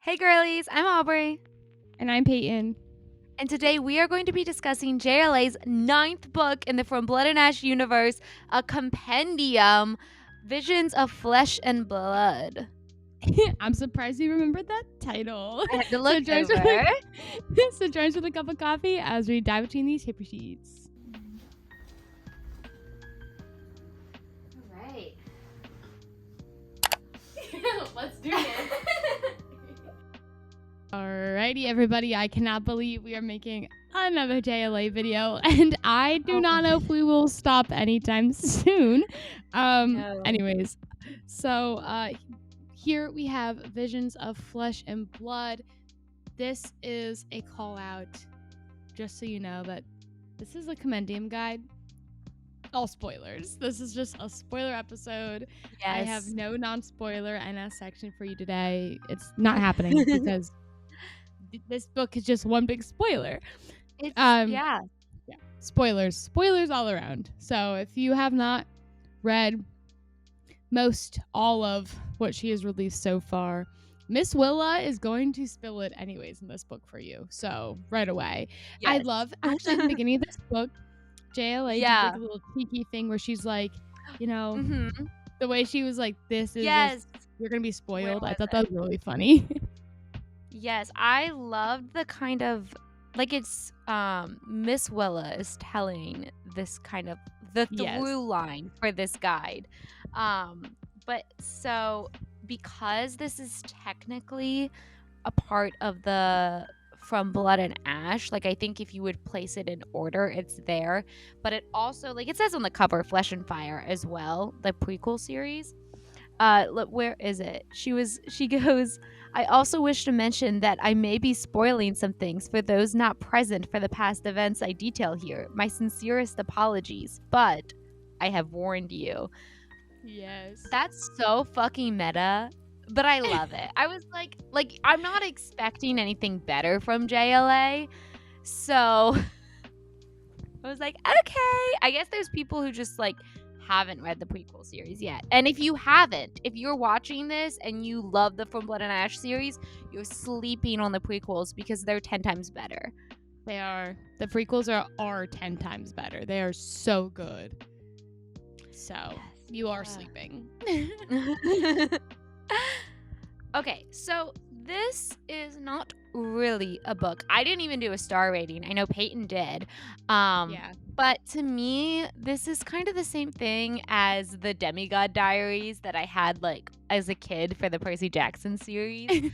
Hey girlies, I'm Aubrey, And I'm Peyton. and today we are going to be discussing JLA's ninth book in the From Blood and Ash universe, a compendium, Visions of Flesh and Blood. I'm surprised you remembered that title. I had to look Join us over. with a cup of coffee as we dive between these paper sheets. All right. Let's do this. Alrighty, everybody. I cannot believe we are making another JLA video, and I do not know if we will stop anytime soon. No. Anyways, so here we have Visions of Flesh and Blood. This is a call out, just so you know, that this is a compendium guide. All spoilers. This is just a spoiler episode. Yes. I have no non-spoiler NS section for you today. It's not happening because this book is just one big spoiler. It's, yeah. Spoilers all around. So if you have not read all of what she has released so far, Miss Willa is going to spill it anyways in this book for you. So right away. Yes. I love, actually, at the beginning of this book, JLA did like a little cheeky thing where she's like, the way she was like, this is you're going to be spoiled. I thought that was really funny. Yes, I loved the kind of, like, it's Miss Willa is telling this kind of the through line for this guide. But so because this is technically a part of the From Blood and Ash, like, I think if you would place it in order, it's there. But it also, like, it says on the cover, Flesh and Fire as well, the prequel series. Look, where is it? She goes, I also wish to mention that I may be spoiling some things for those not present for the past events I detail here. My sincerest apologies, but I have warned you. Yes. That's so fucking meta, but I love it. I was like I'm not expecting anything better from JLA, so I was like, okay. I guess there's people who just like haven't read the prequel series yet. And if you haven't, if you're watching this and you love the From Blood and Ash series, you're sleeping on the prequels because they're 10 times better. They are. The prequels are 10 times better. They are so good. So, you are sleeping. Okay, so this is not really a book. I didn't even do a star rating. I know Peyton did. But to me, this is kind of the same thing as the Demigod Diaries that I had like as a kid for the Percy Jackson series.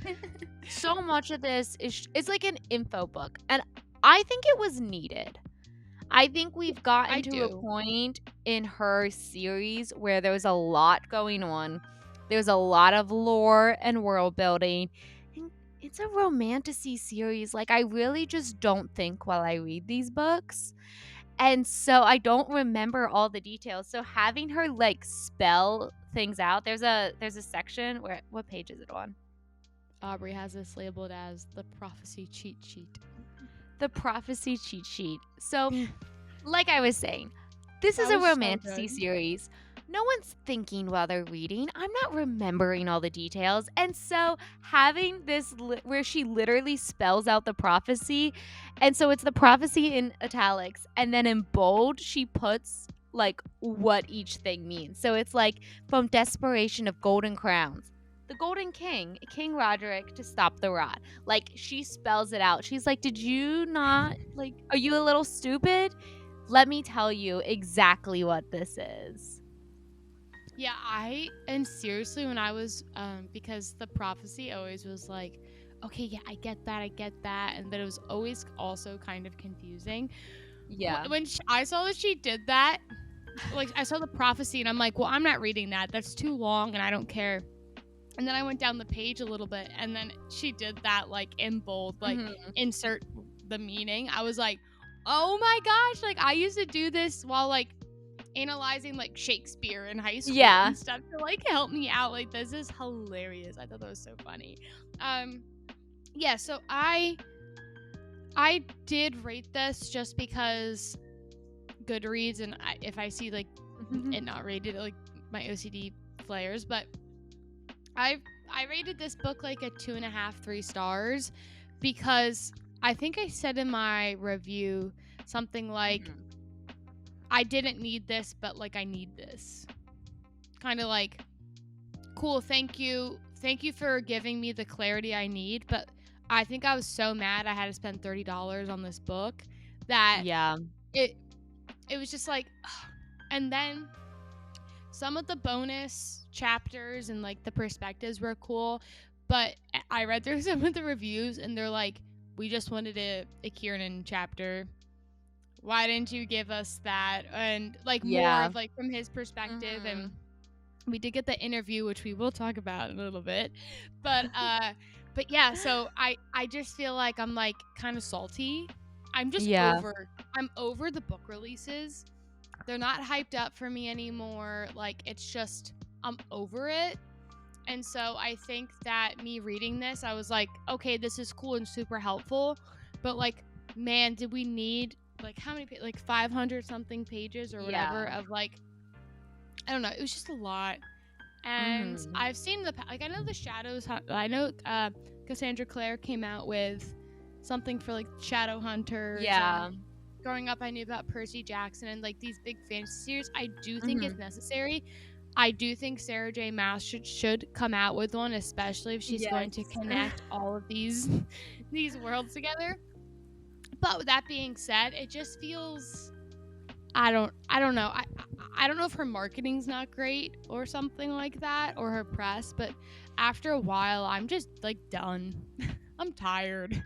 So much of this is like an info book, and I think it was needed. I think we've gotten to a point in her series where there was a lot going on. There's a lot of lore and world building. And it's a romantasy series. Like, I really just don't think while I read these books. And so I don't remember all the details. So having her like spell things out, there's a section where, what page is it on? Aubrey has this labeled as the prophecy cheat sheet. The prophecy cheat sheet. So, like I was saying, this is a romantasy series. No one's thinking while they're reading. I'm not remembering all the details. And so having this where she literally spells out the prophecy, and so it's the prophecy in italics, and then in bold she puts like what each thing means. So it's like, from desperation of golden crowns, the Golden King, King Roderick, to stop the rot. Like, she spells it out. She's like, did you not, like, are you a little stupid? Let me tell you exactly what this is. Yeah, and seriously, when I was, because the prophecy always was like, okay, yeah, I get that, and but it was always also kind of confusing. Yeah. When I saw that she did that, like, I saw the prophecy, and I'm like, well, I'm not reading that. That's too long, and I don't care. And then I went down the page a little bit, and then she did that, like, in bold, like, insert the meaning. I was like, oh my gosh, like, I used to do this while, like, analyzing, like, Shakespeare in high school and stuff to, like, help me out. Like, this is hilarious. I thought that was so funny. So I did rate this just because Goodreads, and if I see, like, it not rated, like, my OCD flares, but I rated this book like a 2.5, 3 stars because I think I said in my review something like, I didn't need this, but like I need this. Kind of like, cool, thank you. Thank you for giving me the clarity I need. But I think I was so mad I had to spend $30 on this book that Yeah. it was just like, ugh. And then some of the bonus chapters and like the perspectives were cool, but I read through some of the reviews and they're like, we just wanted a Kieran chapter. Why didn't you give us that? And like more of like from his perspective. And we did get the interview, which we will talk about in a little bit. But yeah, so I just feel like I'm like kind of salty. I'm just I'm over the book releases. They're not hyped up for me anymore. Like, it's just, I'm over it. And so I think that me reading this, I was like, okay, this is cool and super helpful. But like, man, did we need like how many, like 500 something pages or whatever of like, I don't know. It was just a lot. And I've seen like, I know the Shadows, I know Cassandra Clare came out with something for like Shadow Hunters. Yeah. Growing up, I knew about Percy Jackson and like these big fantasy series. I do think it's necessary. I do think Sarah J. Maas should come out with one, especially if she's going to connect all of these worlds together. But with that being said, it just feels, I don't know. I don't know if her marketing's not great or something like that, or her press, but after a while, I'm just like done. I'm tired.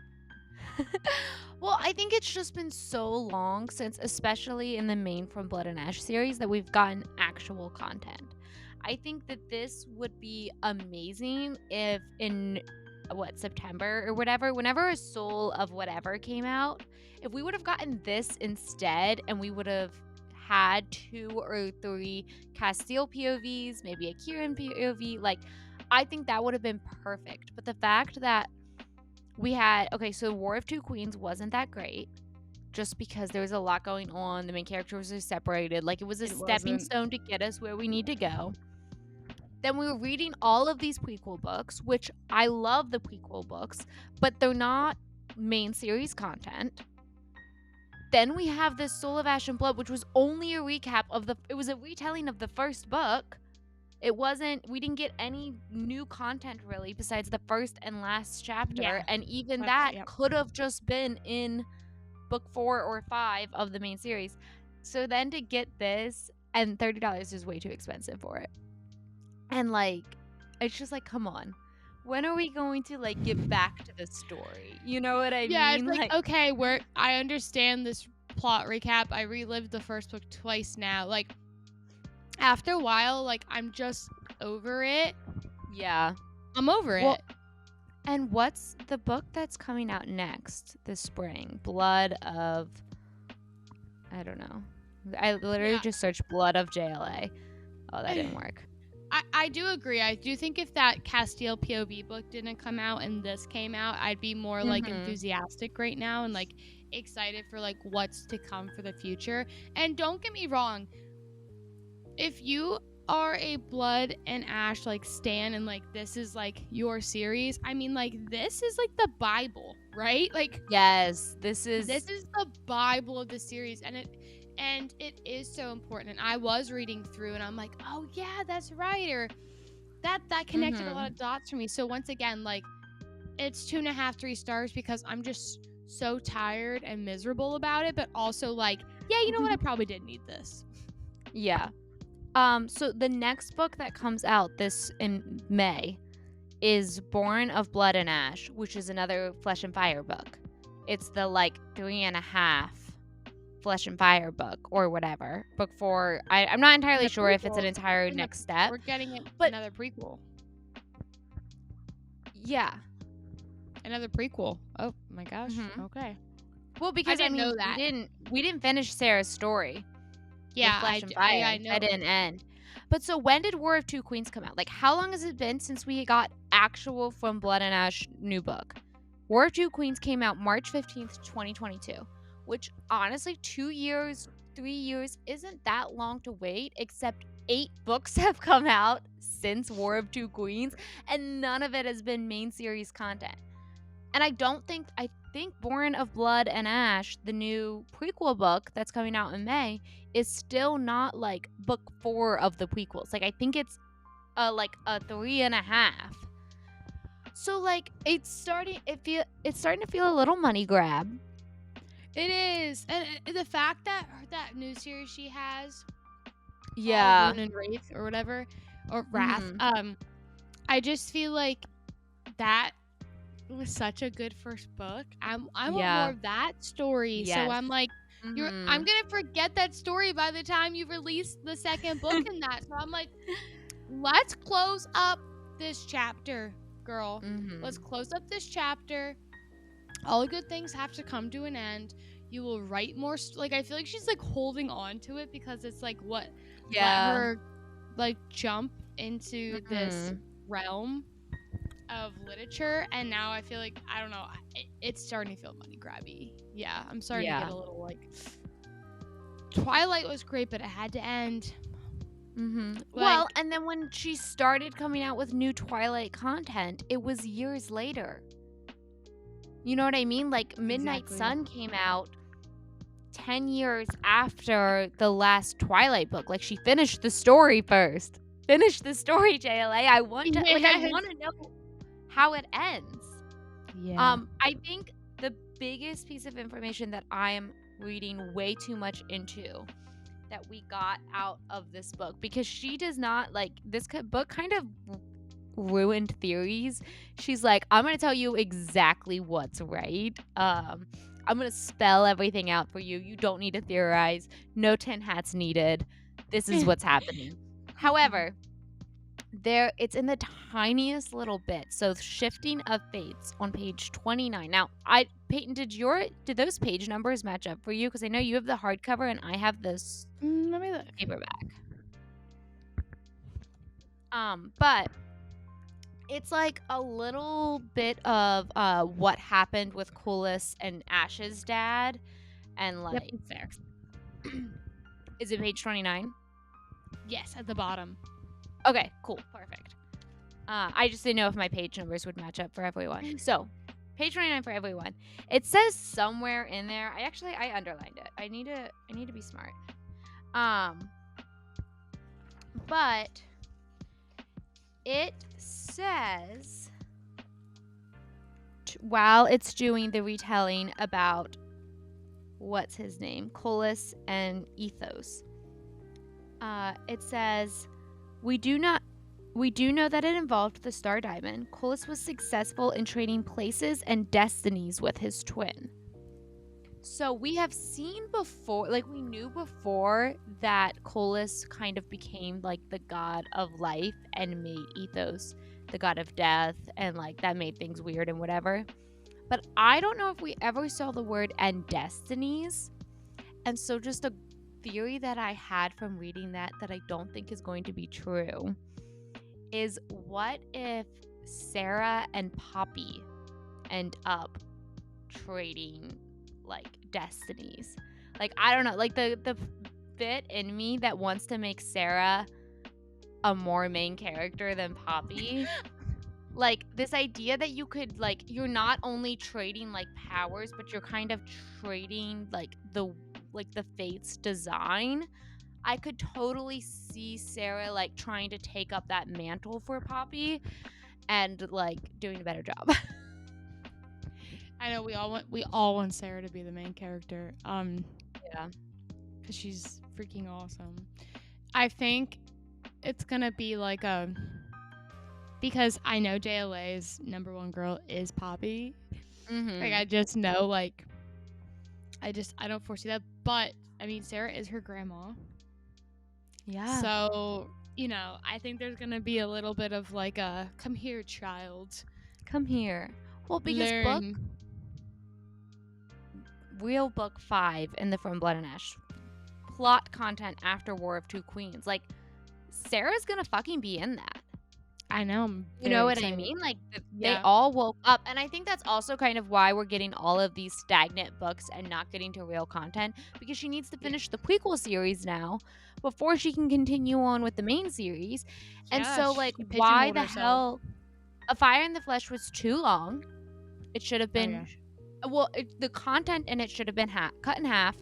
Well, I think it's just been so long since, especially in the main From Blood and Ash series, that we've gotten actual content. I think that this would be amazing if in September or whatever, whenever a Soul of Whatever came out, if we would have gotten this instead and we would have had 2 or 3 Castile POVs, maybe a Kieran POV, like, I think that would have been perfect. But the fact that we had, so War of Two Queens wasn't that great just because there was a lot going on. The main characters are separated. Like, it was a stepping stone to get us where we need to go. Then we were reading all of these prequel books, which I love the prequel books, but they're not main series content. Then we have this Soul of Ash and Blood, which was only a recap of it was a retelling of the first book. We didn't get any new content really besides the first and last chapter. Yeah, and even that could have just been in book 4 or 5 of the main series. So then to get this, and $30 is way too expensive for it. And like, it's just like, come on. When are we going to like get back to the story? You know what I mean? Yeah, it's like, okay, I understand this plot recap. I relived the first book twice now. Like, after a while, like, I'm just over it. Yeah. I'm over it. And what's the book that's coming out next this spring? Blood of, I don't know. I literally just searched Blood of JLA. Oh, that didn't work. I do agree. I do think if that Castile POV book didn't come out and this came out, I'd be more like enthusiastic right now and like excited for like what's to come for the future. And don't get me wrong, if you are a Blood and Ash like stan and like this is like your series, I mean, like, this is like the Bible, right? Like, yes, this is the Bible of the series, and it is so important. And I was reading through and I'm like, oh yeah, that's right, or that connected a lot of dots for me. So once again, like, it's 2.5, 3 stars because I'm just so tired and miserable about it, but also like, yeah, you know what, I probably did need this. Yeah. So the next book that comes out this in May is Born of Blood and Ash, which is another Flesh and Fire book. It's the like 3.5 Flesh and Fire book or whatever. Book 4. I'm not entirely sure if it's an entire next step. We're getting another prequel. Yeah. Another prequel. Oh my gosh. Okay. Well, because I know that we didn't finish Sarah's story. Yeah, Flesh and Fire. I know. That didn't end. But so when did War of Two Queens come out? Like, how long has it been since we got actual From Blood and Ash new book? War of Two Queens came out March 15th, 2022, which honestly 2 years, 3 years isn't that long to wait, except 8 books have come out since War of Two Queens, and none of it has been main series content. And I think Born of Blood and Ash, the new prequel book that's coming out in May, is still not like book 4 of the prequels. Like I think it's like a 3.5. So like it's starting to feel a little money grab. It is. And the fact that that new series she has, Yeah. Moon and Wraith or whatever, or Wrath, I just feel like that was such a good first book. I want more of that story. Yes. So I'm like, I'm gonna forget that story by the time you release the second book in that. So I'm like, let's close up this chapter, girl. Let's close up this chapter. All good things have to come to an end. You will write more. Like I feel like she's like holding on to it because it's like what let her like jump into this realm of literature, and now I feel like I don't know. It's starting to feel money grabby. Yeah, I'm starting to get a little like. Twilight was great, but it had to end. Like, well, and then when she started coming out with new Twilight content, it was years later. You know what I mean? Like Midnight Sun came out 10 years after the last Twilight book. Like she finished the story first. Finish the story, JLA. I want to know how it ends. Yeah. I think the biggest piece of information that I am reading way too much into that we got out of this book, because she does not like this book kind of ruined theories. She's like, I'm gonna tell you exactly what's right. I'm gonna spell everything out for you. You don't need to theorize. No tin hats needed. This is what's happening. However, it's in the tiniest little bit. So Shifting of Fates on page 29. Now, Peyton, did those page numbers match up for you? Because I know you have the hardcover and I have this Let me look. paperback. But it's like a little bit of what happened with Coolus and Ash's dad, and like. Yep, it's there. Is it page 29? Yes, at the bottom. Okay, cool, perfect. I just didn't know if my page numbers would match up for everyone. So, page 29 for everyone. It says somewhere in there. I underlined it. I need to be smart. But it says while it's doing the retelling about what's his name, Colas and Ethos. It says, we do know that it involved the Star Diamond. Colas was successful in trading places and destinies with his twin. So we have seen before, like we knew before that Colas kind of became like the god of life and made Ethos the god of death, and like that made things weird and whatever. But I don't know if we ever saw the word and destinies. And so just a theory that I had from reading that I don't think is going to be true is, what if Sarah and Poppy end up trading like destinies? Like, I don't know, like the bit in me that wants to make Sarah a more main character than Poppy. Like this idea that you could like, you're not only trading like powers, but you're kind of trading like the fates design. I could totally see Sarah like trying to take up that mantle for Poppy and like doing a better job. I know we all want Sarah to be the main character. Yeah, because she's freaking awesome. I think it's gonna be like because I know JLA's number one girl is Poppy. Like I just know, like I don't foresee that. But I mean, Sarah is her grandma. Yeah. So, you know, I think there's gonna be a little bit of like a come here, child. Come here. Well, because real book 5 in the From Blood and Ash plot content after War of Two Queens, like Sarah's gonna fucking be in that. I know. I'm You know very what I excited. mean? Like, they Yeah. all woke up, and I think that's also kind of why we're getting all of these stagnant books and not getting to real content, because she needs to Yeah. finish the prequel series now before she can continue on with the main series, and Yeah. so, like, She why pigeonholed the herself. hell A Fire in the Flesh was too long. It should have Oh yeah. been well, the content in it should have been cut in half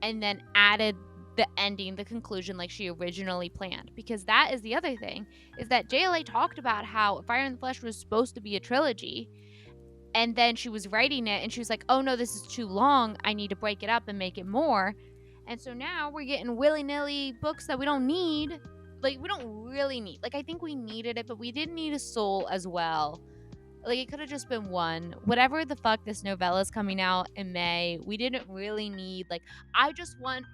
and then added the ending, the conclusion like she originally planned. Because that is the other thing, is that JLA talked about how Fire in the Flesh was supposed to be a trilogy, and then she was writing it and she was like, "Oh no, this is too long. I need to break it up and make it more." And so now we're getting willy-nilly books that we don't need. Like, we don't really need. Like, I think we needed it, but we didn't need a soul as well. Like, it could have just been one. Whatever the fuck, this novella is coming out in May. We didn't really need, like, I just want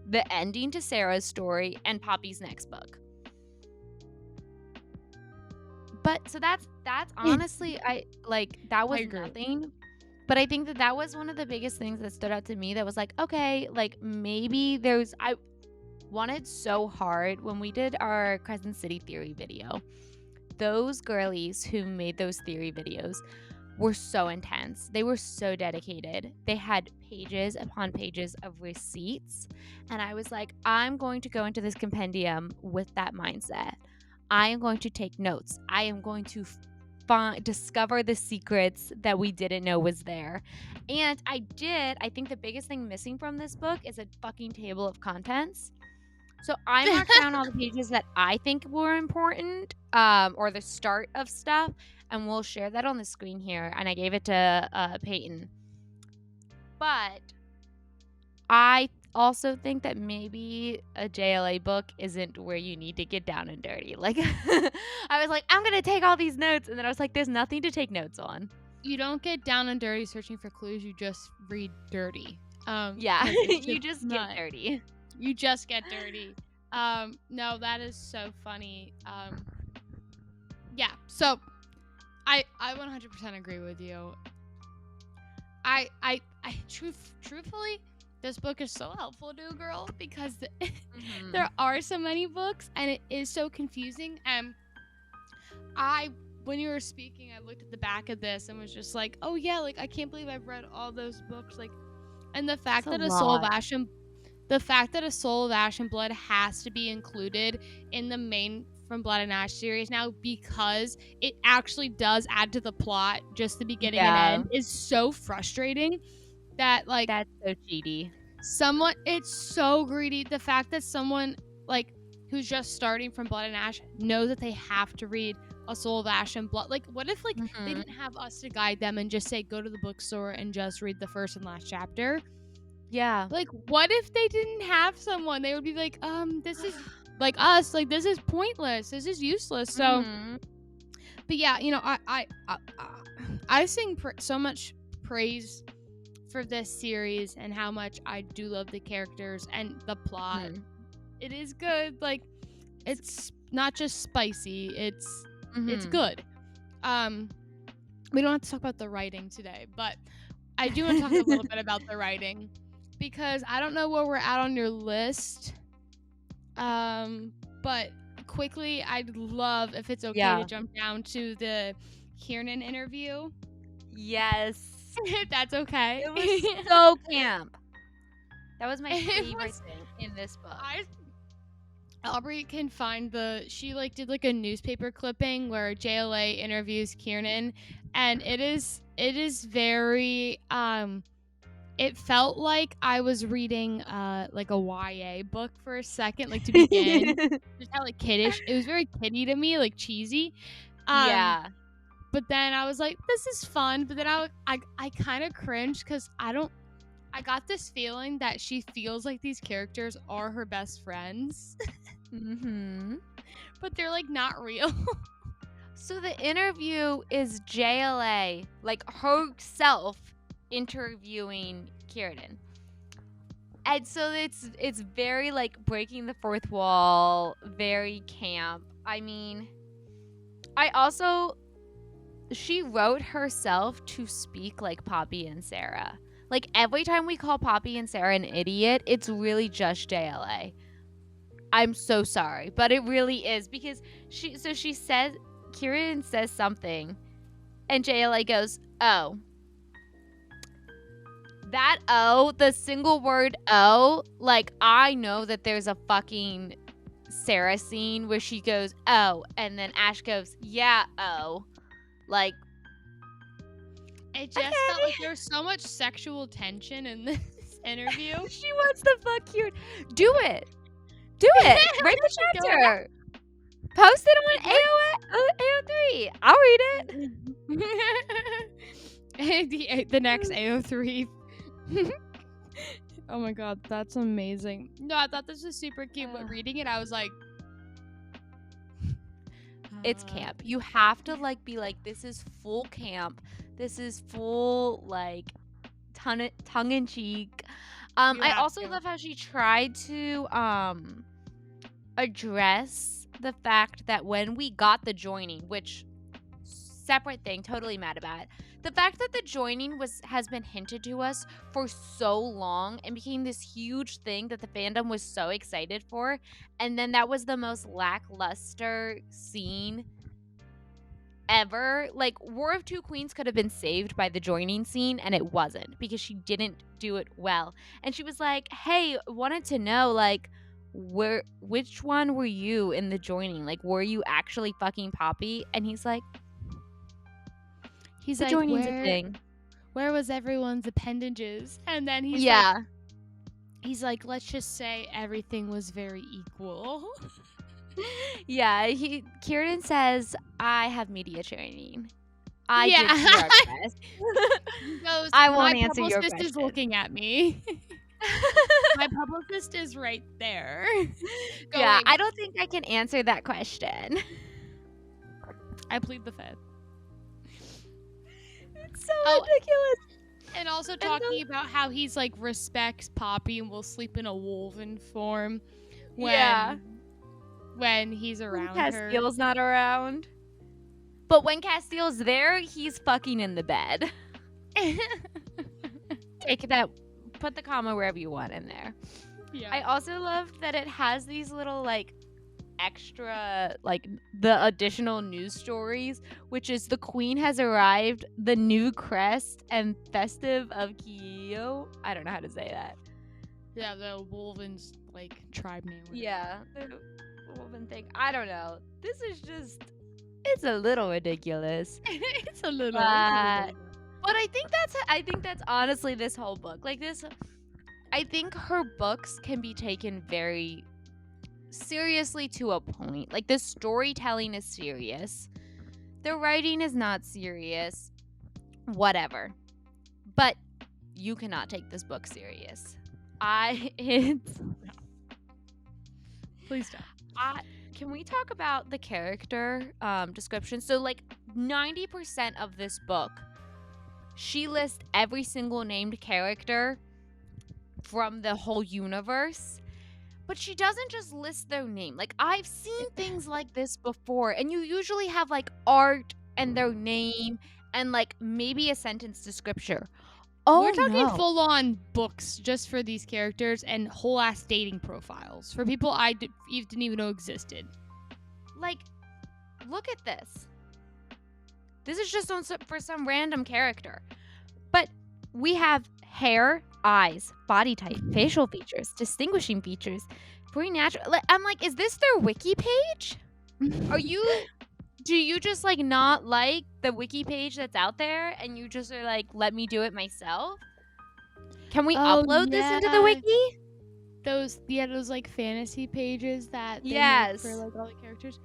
the ending to Sarah's story and Poppy's next book. But so that's honestly, I like, that was nothing. But I think that was one of the biggest things that stood out to me, that was like, okay, like, maybe I wanted so hard when we did our Crescent City theory video. Those girlies who made those theory videos were so intense. They were so dedicated. They had pages upon pages of receipts. And I was like, I'm going to go into this compendium with that mindset. I am going to take notes. I am going to discover the secrets that we didn't know was there. And I did. I think the biggest thing missing from this book is a fucking table of contents. So I marked down all the pages that I think were important, or the start of stuff, and we'll share that on the screen here. And I gave it to Peyton. But I also think that maybe a JLA book isn't where you need to get down and dirty. Like, I was like, I'm gonna take all these notes, and then I was like, there's nothing to take notes on. You don't get down and dirty searching for clues. You just read dirty. Yeah, you just get dirty. You just get dirty. No, that is so funny. Yeah, so I 100% agree with you. I truthfully, this book is so helpful to a girl because there are so many books and it is so confusing. And when you were speaking, I looked at the back of this and was just like, oh yeah, like I can't believe I've read all those books. Like, and the fact that a Soul of Ash and Blood has to be included in the main From Blood and Ash series now, because it actually does add to the plot, just the beginning and end, is so frustrating. That, like, that's so cheaty. It's so greedy. The fact that someone like who's just starting From Blood and Ash knows that they have to read A Soul of Ash and Blood. Like, what if, like, they didn't have us to guide them and just say, go to the bookstore and just read the first and last chapter? Yeah. Like, what if they didn't have someone? They would be like, this is, like, us. Like, this is pointless. This is useless. So, but yeah, you know, I sing so much praise for this series and how much I do love the characters and the plot. It is good. Like, it's not just spicy. It's good. We don't have to talk about the writing today, but I do want to talk a little bit about the writing, because I don't know where we're at on your list. But quickly, I'd love, if it's okay, to jump down to the Kieran interview. Yes. If that's okay. It was so camp. That was my favorite thing in this book. Aubrey can find she like did like a newspaper clipping where JLA interviews Kieran, and it is very it felt like I was reading like a YA book for a second, like, to begin. Just how, like, kiddish. It was very kiddie to me, like cheesy. Yeah. But then I was like, this is fun. But then I kind of cringed because I got this feeling that she feels like these characters are her best friends. But they're, like, not real. So the interview is JLA, like, herself interviewing Kieran. And so it's very, like, breaking the fourth wall, very camp. I mean, she wrote herself to speak like Poppy and Sarah. Like, every time we call Poppy and Sarah an idiot, it's really just JLA. I'm so sorry, but it really is, because she said Kieran says something, and JLA goes, "Oh." That O, the single word O, like, I know that there's a fucking Sarah scene where she goes, "Oh," and then Ash goes, "Yeah, oh." Like, it just felt like there was so much sexual tension in this interview. She wants to fuck Kieran. Do it. Do it. Write the chapter. Post it on AO3. I'll read it. The next AO3. Oh my god, that's amazing. No, I thought this was super cute, but reading it, I was like, it's camp. You have to like be like, this is full camp. This is full like tongue in cheek. I also love how she tried to address the fact that when we got the joining, which separate thing, totally mad about it. The fact that the joining has been hinted to us for so long and became this huge thing that the fandom was so excited for, and then that was the most lackluster scene ever. Like, War of Two Queens could have been saved by the joining scene, and it wasn't, because she didn't do it well. And she was like, "Hey, wanted to know, like, which one were you in the joining? Like, were you actually fucking Poppy?" And he's like, the like, joining's a thing. Where was everyone's appendages? And then he's like, let's just say everything was very equal. Yeah, Kieran says, "I have media training. I did PR press." He goes, I won't answer your question. My publicist is looking at me. My publicist is right there. Yeah, I don't think I can answer that question. I plead the fifth. It's so ridiculous. And also talking about how he's like respects Poppy and will sleep in a wolven form when he's around her. Castiel's not around. But when Castiel's there, he's fucking in the bed. Take that, put the comma wherever you want in there. Yeah. I also love that it has these little like extra, like the additional news stories, which is the queen has arrived, the new crest and festive of Kyo. I don't know how to say that. Yeah, the Wolven's like tribe name. Yeah, the Wolven thing. I don't know. This is just, it's a little ridiculous. It's a little. But I think that's honestly this whole book. Like this, I think her books can be taken very seriously to a point. Like the storytelling is serious, the writing is not serious, whatever. But you cannot take this book serious. Please don't. Can we talk about the character description? So like 90% of this book, she lists every single named character from the whole universe. But she doesn't just list their name. Like, I've seen things like this before, and you usually have, like, art and their name and, like, maybe a sentence description. Oh, we're talking full-on books just for these characters and whole-ass dating profiles for people I didn't even know existed. Like, look at this. This is just for some random character. But we have hair, eyes, body type, facial features, distinguishing features, pretty natural. I'm like, is this their wiki page? Do you just like not like the wiki page that's out there and you just are like, let me do it myself? Can we upload this into the wiki? Those like fantasy pages that they make for like all the characters.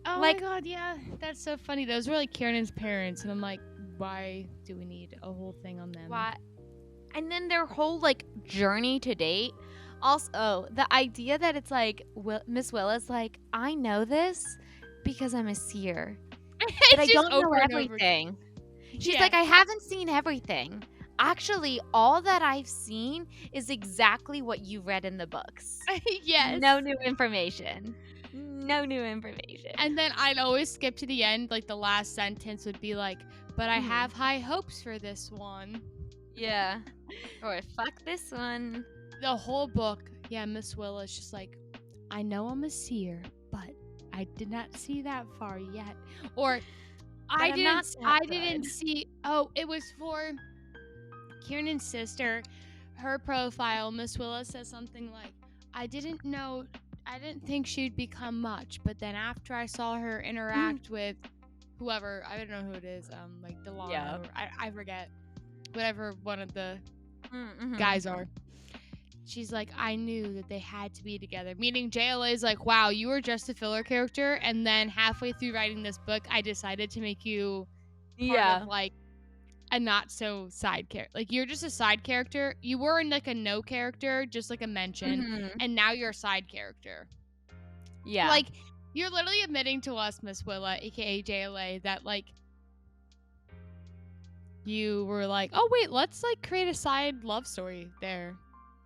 Oh like, my god, yeah, that's so funny. Those were like Kieran's parents, and I'm like, why do we need a whole thing on them? Why? And then their whole like journey to date. Also, the idea that it's like Miss Willa's like, I know this because I'm a seer, but I don't know everything. She's like, I haven't seen everything. Actually, all that I've seen is exactly what you read in the books. Yes. No new information. No new information. And then I'd always skip to the end, like the last sentence would be like, but I have high hopes for this one. Yeah. Or fuck this one. The whole book, Miss Willa's just like, I know I'm a seer, but I did not see that far yet. Or But I'm not that I good. didn't see. Oh, it was for Kieran's sister. Her profile, Miss Willa says something like, I didn't think she'd become much, but then after I saw her interact with whoever, I don't know who it is, like Yeah. Delano, or I forget, whatever one of the Mm-hmm. guys are. She's like, I knew that they had to be together. Meaning JLA is like, wow, you were just a filler character, and then halfway through writing this book, I decided to make you part of like a not so side character. Like, you're just a side character. You were in like a no character, just like a mention, and now you're a side character. Yeah. Like, you're literally admitting to us, Miss Willa, aka JLA, that like you were like, oh wait, let's like create a side love story there.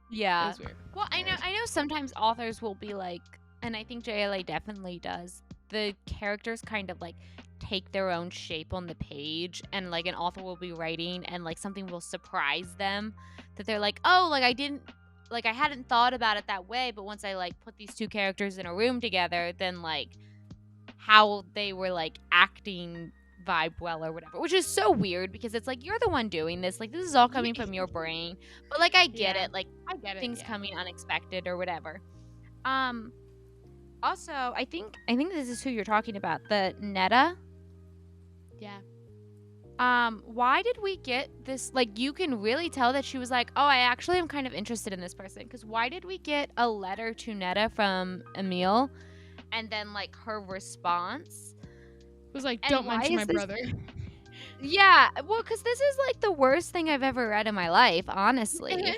Yeah. It was weird. Well, I know sometimes authors will be like, and I think JLA definitely does, the characters kind of like take their own shape on the page, and like an author will be writing and like something will surprise them that they're like, oh, like I hadn't thought about it that way, but once I like put these two characters in a room together, then like how they were like acting vibe well or whatever, which is so weird because it's like you're the one doing this, like this is all coming from your brain. But like I get it, like I get it, things coming unexpected or whatever. Also, I think this is who you're talking about, the Netta. Yeah. Why did we get this? Like, you can really tell that she was like, oh, I actually am kind of interested in this person. Because why did we get a letter to Netta from Emil, and then like her response was like, don't mention my brother. Yeah, well, because this is like the worst thing I've ever read in my life, honestly.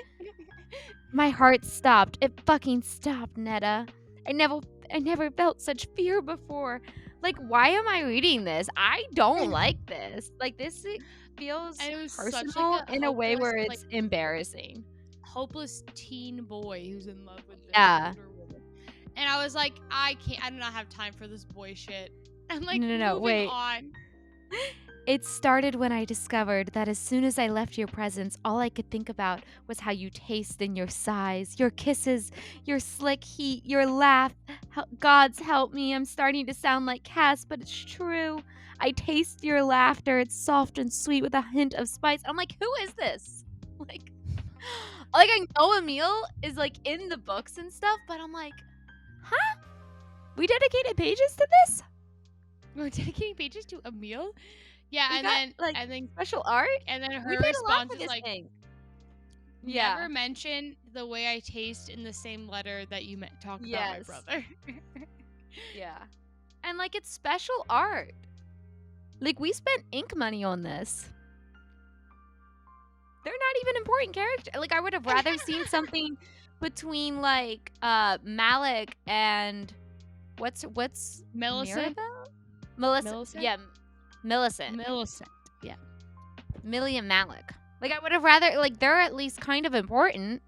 My heart stopped. It fucking stopped, Netta. I never felt such fear before. Like, why am I reading this? I don't like this. Like, this feels personal in a way where it's embarrassing. Hopeless teen boy who's in love with this older woman. And I was like, I do not have time for this boy shit. I'm like, no, wait. On. It started when I discovered that as soon as I left your presence, all I could think about was how you taste and your sighs, your kisses, your slick heat, your laugh. Gods help me, I'm starting to sound like Cass, but it's true. I taste your laughter. It's soft and sweet with a hint of spice. I'm like, who is this? Like I know Emil is like in the books and stuff, but I'm like, huh? We dedicated pages to this? We're dedicating pages to Emil? Yeah, and then like, I think special art, and then her response is like, never mention the way I taste in the same letter that you talk about my brother. Yeah, and like it's special art. Like we spent ink money on this. They're not even important characters. Like I would have rather seen something between like Malik and what's Millicent? Millicent? Yeah. Millicent. Yeah. Millie and Malik. Like, I would have rather, like, they're at least kind of important.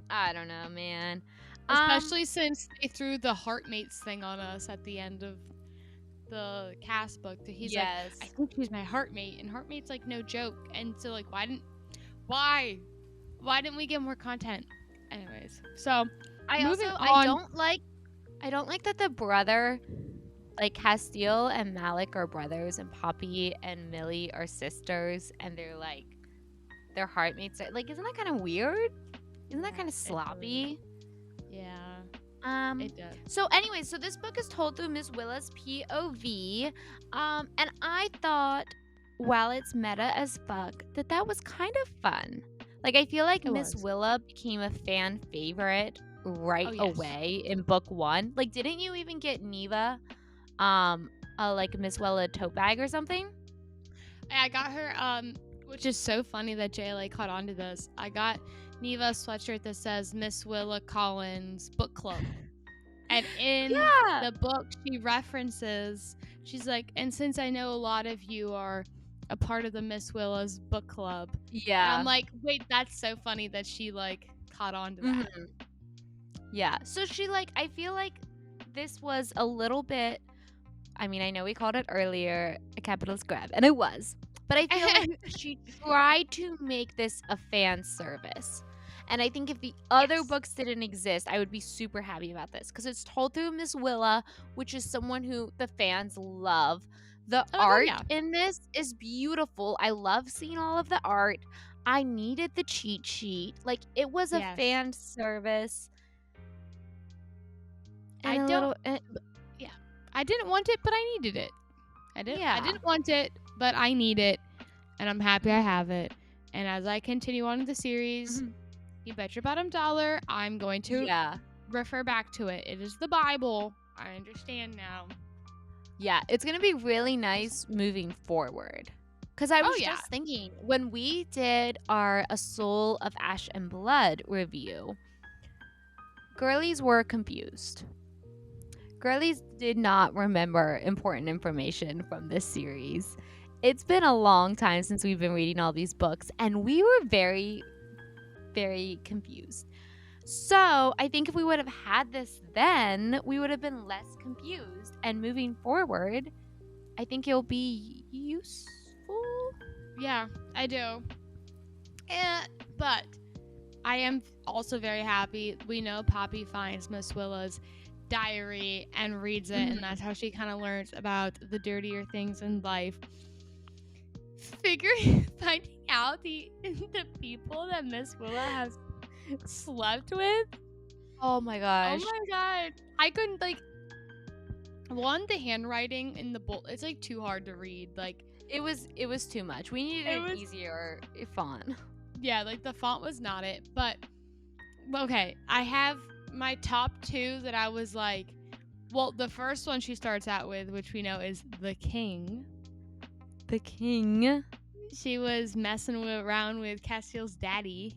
I don't know, man. Especially since they threw the Heartmates thing on us at the end of the cast book. He's like, I think she's my Heartmate. And Heartmate's like, no joke. And so, like, why didn't we get more content? Anyways, so I don't like that the brother, like Castile and Malik are brothers and Poppy and Millie are sisters, and they're like their heartmates are like, isn't that kind of weird? Isn't that kind of sloppy? Yeah. It does. So anyways, so this book is told through Miss Willa's POV. And I thought, while it's meta as fuck, that was kind of fun. Like, I feel like Miss Willa became a fan favorite away in book 1. Like, didn't you even get Neva like Miss Willa tote bag or something? I got her which is so funny that JLA caught on to this. I got Neva a sweatshirt that says Miss Willa Collins Book Club. And in the book she references, she's like, and since I know a lot of you are a part of the Miss Willa's book club. Yeah. And I'm like, wait, that's so funny that she like caught on to that. Mm-hmm. Yeah. So she like, I feel like this was a little bit, I mean, I know we called it earlier a capitalist grab, and it was, but I feel like she tried to make this a fan service. And I think if the other Yes. books didn't exist, I would be super happy about this because it's told through Miss Willa, which is someone who the fans love. The Oh my god, art yeah. in this is beautiful. I love seeing all of the art. I needed the cheat sheet. Like, it was a Yes. fan service I and a don't little yeah. I didn't want it, but I needed it. I yeah. didn't want it, but I need it, and I'm happy I have it. And as I continue on in the series, Mhm. you bet your bottom dollar, I'm going to Yeah. refer back to it. It is the Bible. I understand now. Yeah, it's gonna be really nice moving forward. Cause I Oh was yeah. just thinking when we did our A Soul of Ash and Blood review, girlies were confused. Girlies did not remember important information from this series. It's been a long time since we've been reading all these books, and we were very, very confused. So I think if we would have had this then, we would have been less confused. And moving forward, I think it'll be useful. Yeah, I do. But I am also very happy. We know Poppy finds Miss Willa's diary and reads it, and that's how she kind of learns about the dirtier things in life. Finding out the people that Miss Willa has slept with. Oh my Oh gosh. my god. I couldn't the handwriting in the book, it's like too hard to read. Like It was too much. We needed it an was easier font. yeah, like the font was not it. But okay, I have my top 2 that I was like, well, the first one she starts out with, which we know is the king. The king. She was messing around with Castiel's daddy.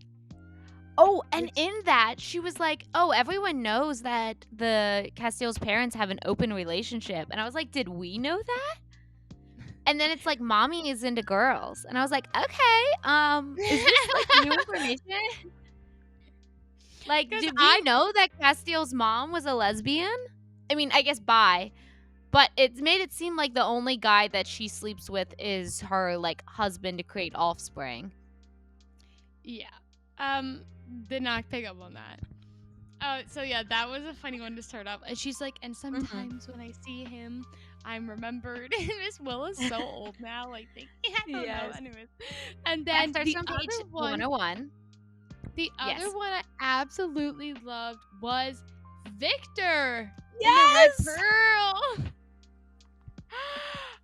Oh, and in that, she was like, "Oh, everyone knows that the Castiel's parents have an open relationship." And I was like, "Did we know that?" And then it's like, "Mommy is into girls." And I was like, "Okay, is this like new information?" Like, Because did we I know that Castiel's mom was a lesbian? I mean, I guess bi, but it's made it seem like the only guy that she sleeps with is her like husband to create offspring. yeah, did not pick up on that. So yeah, that was a funny one to start off. And she's like, and sometimes when I see him, I'm remembered. Miss Willa's so old now. Like, I don't know. Yes. Anyways, and That then starts on page 101. the Yes. other one I absolutely loved was Victor. Yes! In the Red Pearl.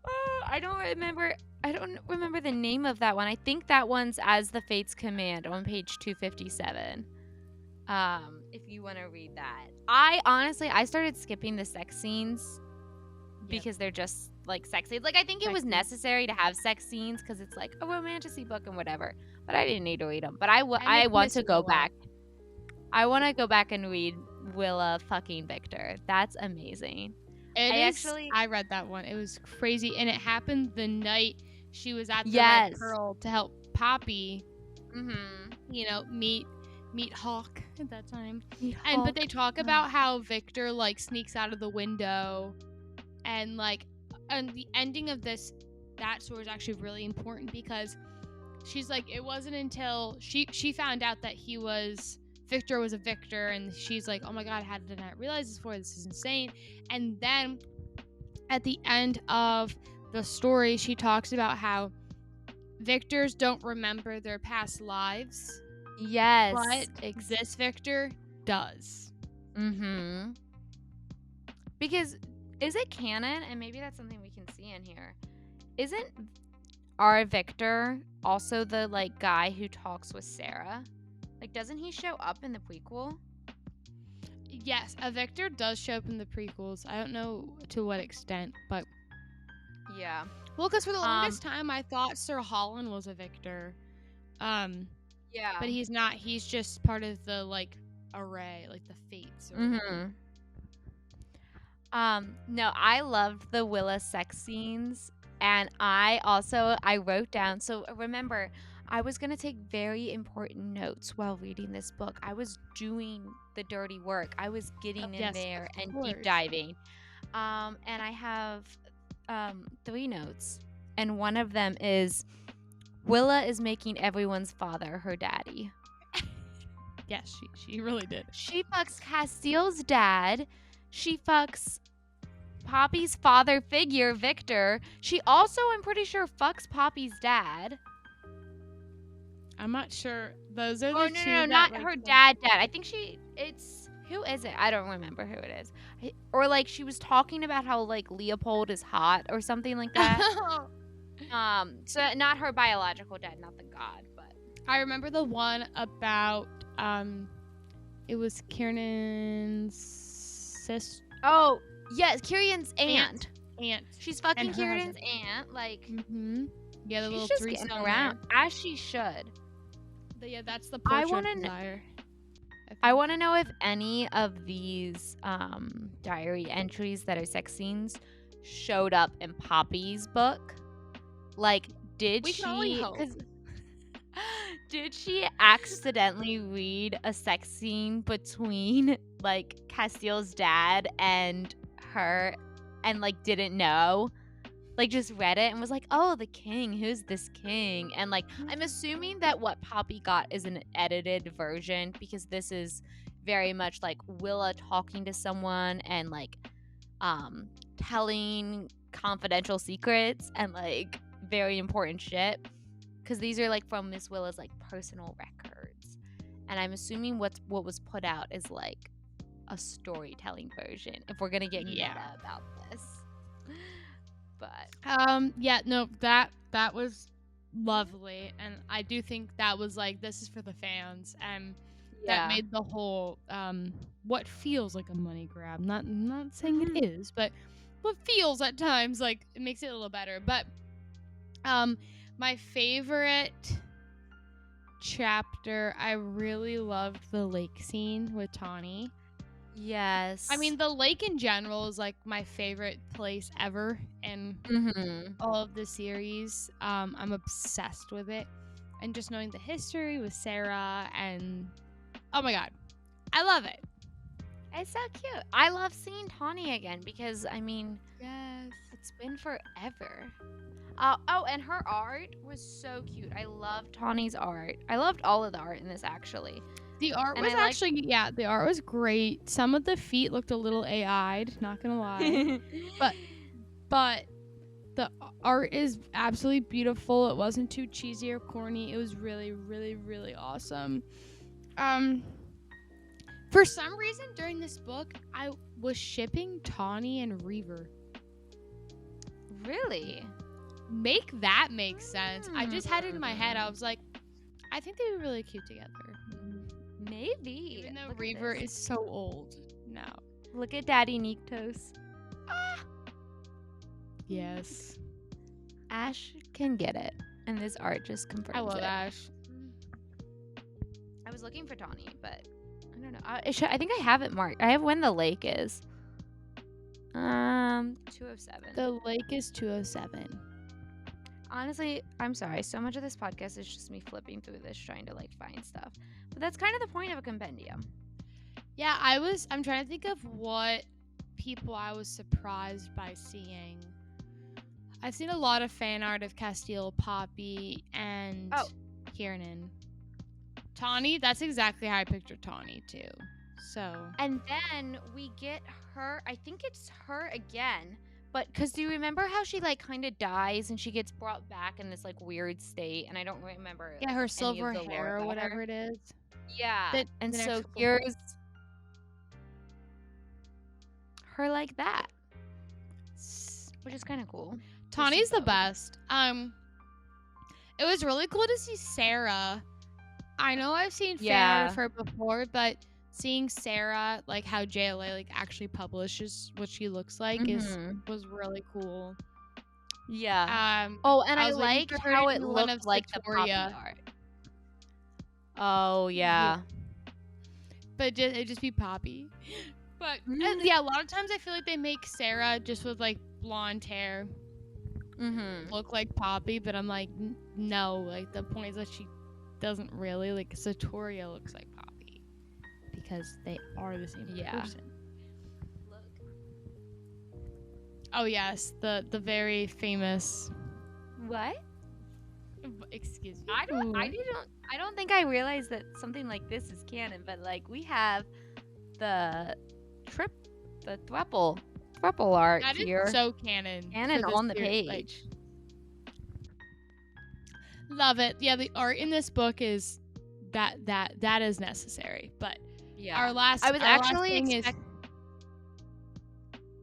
Oh, I don't remember the name of that one. I think that one's As the Fates Command on page 257. If you want to read that. I started skipping the sex scenes because they're just like sex scenes. Like, I think it was necessary to have sex scenes because it's like a romantasy book and whatever. But I didn't need to read them. But I want to go back. I want to go back and read Willa fucking Victor. That's amazing. I read that one. It was crazy, and it happened the night she was at the Yes. Red Pearl to help Poppy. Mm-hmm. You know, meet Hawk at that time. But they talk about how Victor like sneaks out of the window, and the ending of that story is actually really important because she's like, it wasn't until she found out that Victor was a victor, and she's like, oh my god, how did I not realize this before? This is insane. And then at the end of the story, she talks about how victors don't remember their past lives. Yes. But this Victor does. Mm-hmm. Because is it canon? And maybe that's something we can see in here. Isn't our Victor also the like guy who talks with Sarah? Like, doesn't he show up in the prequel? Yes, a Victor does show up in the prequels. I don't know to what extent, but yeah. Well, because for the longest time, I thought Sir Holland was a Victor. Yeah. But he's not. He's just part of the like array, like the fates. Mm-hmm. No, I loved the Willa sex scenes, and I wrote down. So remember, I was gonna take very important notes while reading this book. I was doing the dirty work. I was getting in there and deep diving. And I have 3 notes, and one of them is Willa is making everyone's father her daddy. Yes, she really did. She fucks Castiel's dad. She fucks Poppy's father figure, Victor. She also, I'm pretty sure, fucks Poppy's dad. I'm not sure. Those are Oh, the two no, that not like her dad. I think it's, who is it? I don't remember who it is. Or like she was talking about how like Leopold is hot or something like that. So not her biological dad, not the god, but. I remember the one about, it was Kieran's sister. Oh, yes, Kieran's aunt. Aunt. She's fucking Kieran's aunt. Like, yeah, the she's little just threesome getting around, as she should. Yeah, that's the portrait I desire. I want to know if any of these diary entries that are sex scenes showed up in Poppy's book. Like, did she? Did she accidentally read a sex scene between like Castiel's dad and her, and like didn't know? Like just read it and was like, oh, the king, who's this king? And like, I'm assuming that what Poppy got is an edited version, because this is very much like Willa talking to someone and like telling confidential secrets and like very important shit, because these are like from Miss Willa's like personal records. And I'm assuming what was put out is like a storytelling version, if we're gonna get meta about this. But yeah, no, that was lovely, and I do think that was like, this is for the fans, and that made the whole what feels like a money grab, not saying it is, but what feels at times like it makes it a little better. But my favorite chapter, I really loved the lake scene with Tawny. Yes. I mean, the lake in general is like my favorite place ever in all of the series. I'm obsessed with it. And just knowing the history with Sarah, and oh my god, I love it. It's so cute. I love seeing Tawny again because, I mean, yes, it's been forever. Oh, and her art was so cute. I loved Tawny's art. I loved all of the art in this, actually. The art was the art was great. Some of the feet looked a little AI'd, not gonna lie. but the art is absolutely beautiful. It wasn't too cheesy or corny. It was really, really, really awesome. For some reason during this book, I was shipping Tawny and Reaver. Really? Make that make sense. I just had it in my head. I was like, I think they'd be really cute together. Maybe. Even though Reaver is so old now. Look at Daddy Niktos. Yes. Ash can get it. And this art just confirms it. I love Ash. I was looking for Tawny, but I don't know. I think I have it marked. I have when the lake is. 207. The lake is 207. Honestly, I'm sorry. So much of this podcast is just me flipping through this, trying to like find stuff. But that's kind of the point of a compendium. Yeah, I'm trying to think of what people I was surprised by seeing. I've seen a lot of fan art of Castiel, Poppy, and Kieran. Tawny, that's exactly how I pictured Tawny too. So. And then we get her, I think it's her again. But because do you remember how she like kind of dies and she gets brought back in this like weird state? And I don't remember. Yeah, her silver hair or whatever it is. Yeah. And so here's her like that, which is kind of cool. Tawny's the best. It was really cool to see Sarah. I know I've seen fan art of her before, but seeing Sarah, like how JLA like actually publishes what she looks like was really cool. Yeah. And I like how it looked like the Poppy art. Oh yeah. But it just be Poppy. But yeah, a lot of times I feel like they make Sarah just with like blonde hair look like Poppy, but I'm like, no, like the point is that she doesn't really. Like Satoria looks like Poppy because they are the same person. Look. Oh yes, the very famous. What? Excuse me. I don't think I realized that something like this is canon, but like we have the thruple art That is here. so canon. Canon on the page. Like, love it. Yeah, the art in this book is that is necessary. But yeah, our last thing is.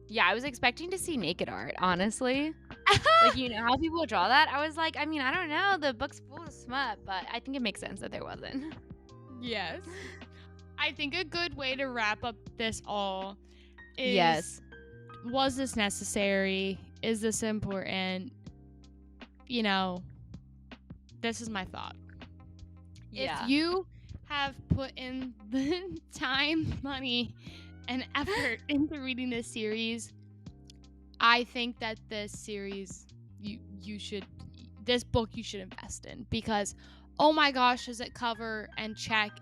Yeah, I was expecting to see naked art, honestly. Like, you know how people draw that? I was like, I mean, I don't know. The book's full of smut, but I think it makes sense that there wasn't. Yes. I think a good way to wrap up this all is, yes, was this necessary? Is this important? You know, this is my thought. Yeah. If you have put in the time, money, and effort into reading this series, I think that this book you should invest in, because oh my gosh, does it cover and check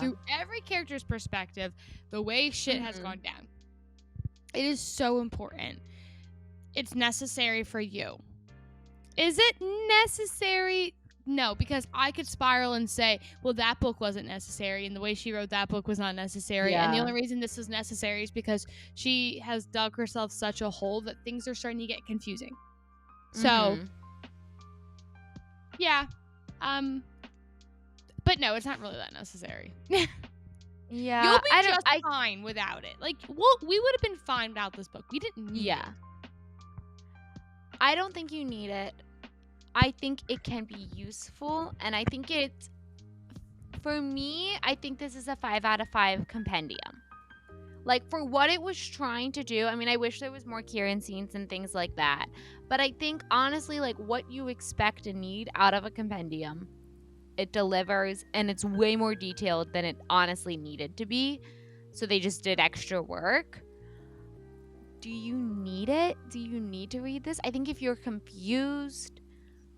through every character's perspective the way shit has gone down. It is so important. It's necessary for you. Is it necessary? No, because I could spiral and say, well, that book wasn't necessary, and the way she wrote that book was not necessary. Yeah. And the only reason this is necessary is because she has dug herself such a hole that things are starting to get confusing. So, yeah. But no, it's not really that necessary. Yeah. You'll be just fine without it. Like, well, we would have been fine without this book. We didn't need it. I don't think you need it. I think it can be useful, and I think for me, I think this is a 5 out of 5 compendium. Like, for what it was trying to do, I mean, I wish there was more Kieran scenes and things like that, but I think, honestly, like, what you expect and need out of a compendium, it delivers, and it's way more detailed than it honestly needed to be, so they just did extra work. Do you need it? Do you need to read this? I think if you're confused...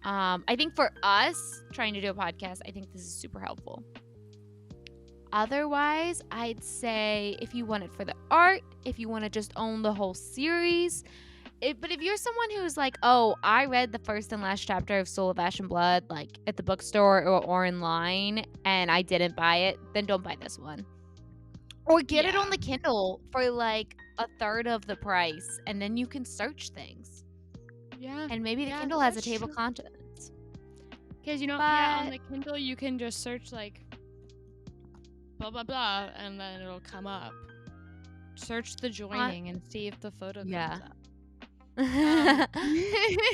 I think for us trying to do a podcast, I think this is super helpful. Otherwise, I'd say if you want it for the art, if you want to just own the whole series, but if you're someone who's like, oh, I read the first and last chapter of Soul of Ash and Blood, like at the bookstore or in line, and I didn't buy it, then don't buy this one. Or get it on the Kindle for like a third of the price, and then you can search things. Yeah. And maybe the Kindle has a table of contents. Because, on the Kindle, you can just search, like, blah, blah, blah, and then it'll come up. Search the joining and see if the photo comes up.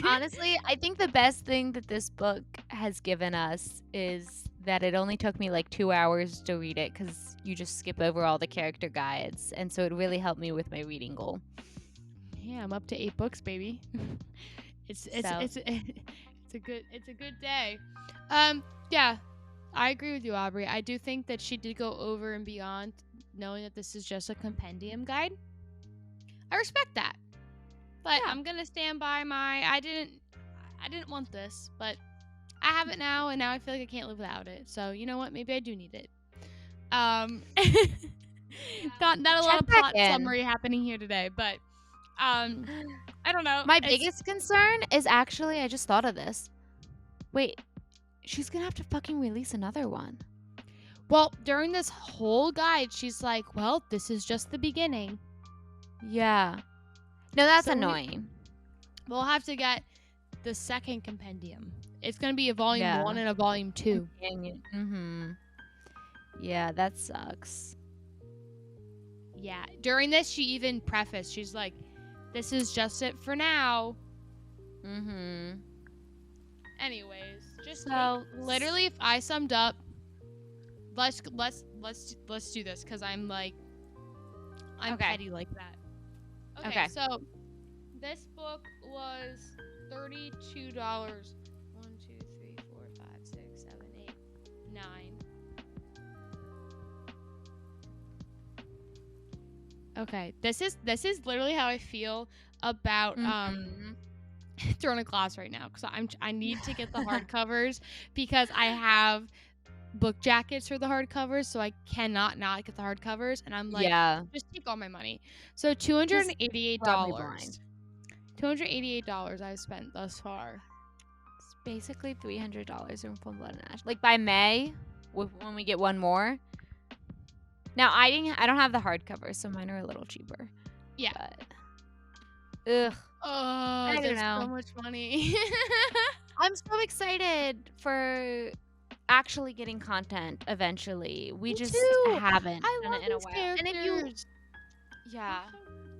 Honestly, I think the best thing that this book has given us is that it only took me, like, 2 hours to read it because you just skip over all the character guides. And so it really helped me with my reading goal. Yeah, I'm up to 8 books, baby. It's a good day. Yeah, I agree with you, Aubrey. I do think that she did go over and beyond, knowing that this is just a compendium guide. I respect that, but I'm gonna stand by my. I didn't want this, but I have it now, and now I feel like I can't live without it. So you know what? Maybe I do need it. Not a lot of plot summary happening here today, but. I don't know. My biggest concern is actually, I just thought of this. Wait, she's gonna have to fucking release another one. Well, during this whole guide, she's like, well, this is just the beginning. Yeah. No, that's annoying. We'll have to get the second compendium. It's gonna be a volume 1 and a volume 2. Yeah, that sucks. Yeah. During this, she even prefaced, she's like, this is just it for now. Anyways, just literally, if I summed up, let's do this, because I'm petty like that. Okay. So this book was $32. 1, 2, 3, 4, 5, 6, 7, 8, 9. Okay, this is literally how I feel about throwing a class right now, because I need to get the hardcovers because I have book jackets for the hardcovers, so I cannot not get the hardcovers, and I'm like, just take all my money. So $288. $288 I've spent thus far. basically $300 from Blood and Ash. Like by May, when we get one more. Now I don't have the hardcover, so mine are a little cheaper. Yeah. But, ugh. Oh, I don't there's know. so much money. I'm so excited for actually getting content eventually. We Me just too. haven't I done love it in a these while. characters. And if you, yeah,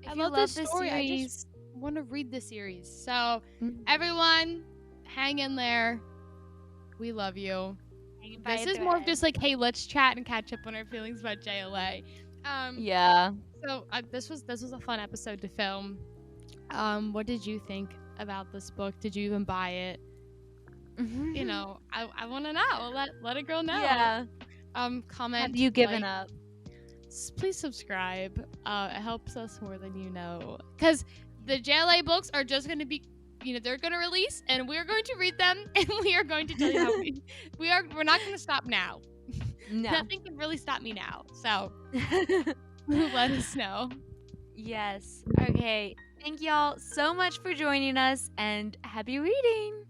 if I you love love this story. I just series, want to read the series. So, Mhm. everyone, hang in there. We love you. hang by This a is more of thread. just like, hey, let's chat and catch up on our feelings about JLA. Yeah. So this was a fun episode to film. What did you think about this book? Did you even buy it? You know, I want to know. Let a girl know. Yeah. Comment. Have you given like, up? Please subscribe. It helps us more than you know. Because the JLA books are just going to be, they're going to release, and we're going to read them, and we are going to tell you how we're not going to stop now. No. Nothing can really stop me now. So let us know. Yes. Okay. Thank y'all so much for joining us, and happy reading.